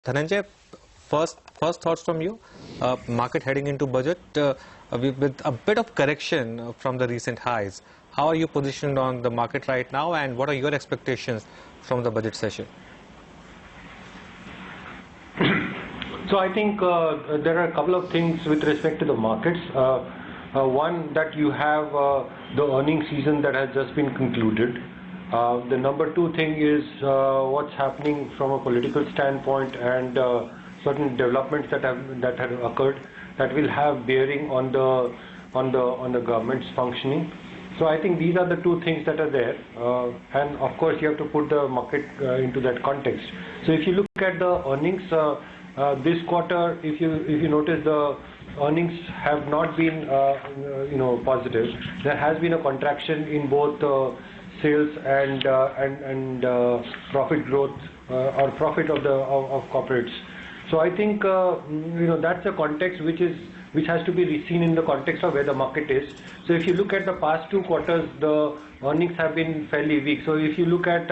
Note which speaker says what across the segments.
Speaker 1: Dhananjay, first thoughts from you. Market heading into budget with a bit of correction from the recent highs. How are you positioned on the market right now, and what are your expectations from the budget session?
Speaker 2: So I think there are a couple of things with respect to the markets. One, that you have the earnings season that has just been concluded. The number two thing is what's happening from a political standpoint and certain developments that have occurred that will have bearing on the government's functioning. So I think these are the two things that are there, and of course you have to put the market into that context. So if you look at the earnings this quarter, if you notice, the earnings have not been positive. There has been a contraction in both sales and profit growth or profit of corporates. So I think that's a context which has to be seen in the context of where the market is. So if you look at the past 2 quarters, the earnings have been fairly weak. So if you look at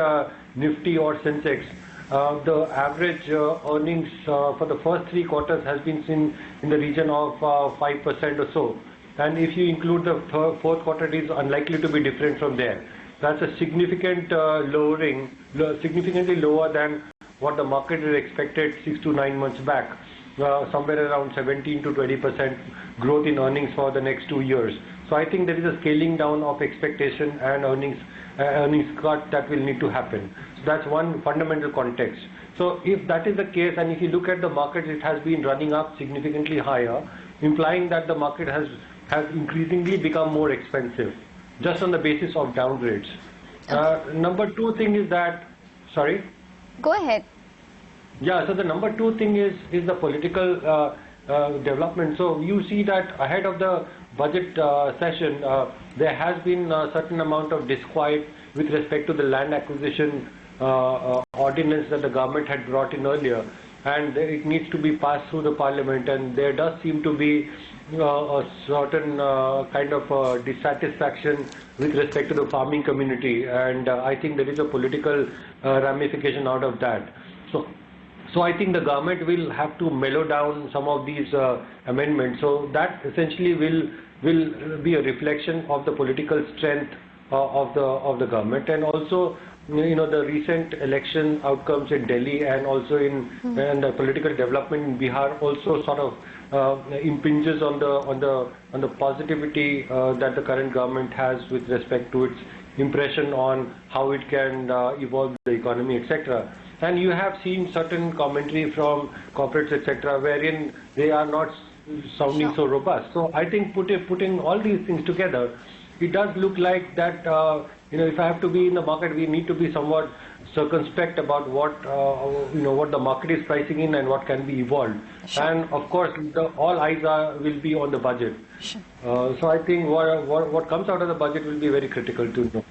Speaker 2: Nifty or Sensex, the average earnings for the first 3 quarters has been seen in the region of 5% or so. And if you include the fourth quarter, it is unlikely to be different from there. That's a significant lowering, significantly lower than what the market had expected 6 to 9 months back. Somewhere around 17 to 20% growth in earnings for the next 2 years. So I think there is a scaling down of expectation and earnings cut that will need to happen. So that's one fundamental context. So if that is the case, and if you look at the market, it has been running up significantly higher, implying that the market has increasingly become more expensive, just on the basis of downgrades. Number two thing is that, sorry?
Speaker 3: Go ahead.
Speaker 2: Yeah, so the number two thing is the political development. So you see that ahead of the budget session, there has been a certain amount of disquiet with respect to the land acquisition ordinance that the government had brought in earlier, and it needs to be passed through the parliament, and there does seem to be a certain kind of dissatisfaction with respect to the farming community, and I think there is a political ramification out of that. So I think the government will have to mellow down some of these amendments. So that essentially will be a reflection of the political strength of the government, and also the recent election outcomes in Delhi and also in the political development in Bihar also sort of impinges on the positivity that the current government has with respect to its impression on how it can evolve the economy, etc. And you have seen certain commentary from corporates, etc., wherein they are not sounding so robust. So I think putting all these things together, it does look like that if I have to be in the market, we need to be somewhat circumspect about what the market is pricing in and what can be evolved. Sure. And of course, all eyes will be on the budget. Sure. So I think what comes out of the budget will be very critical to know.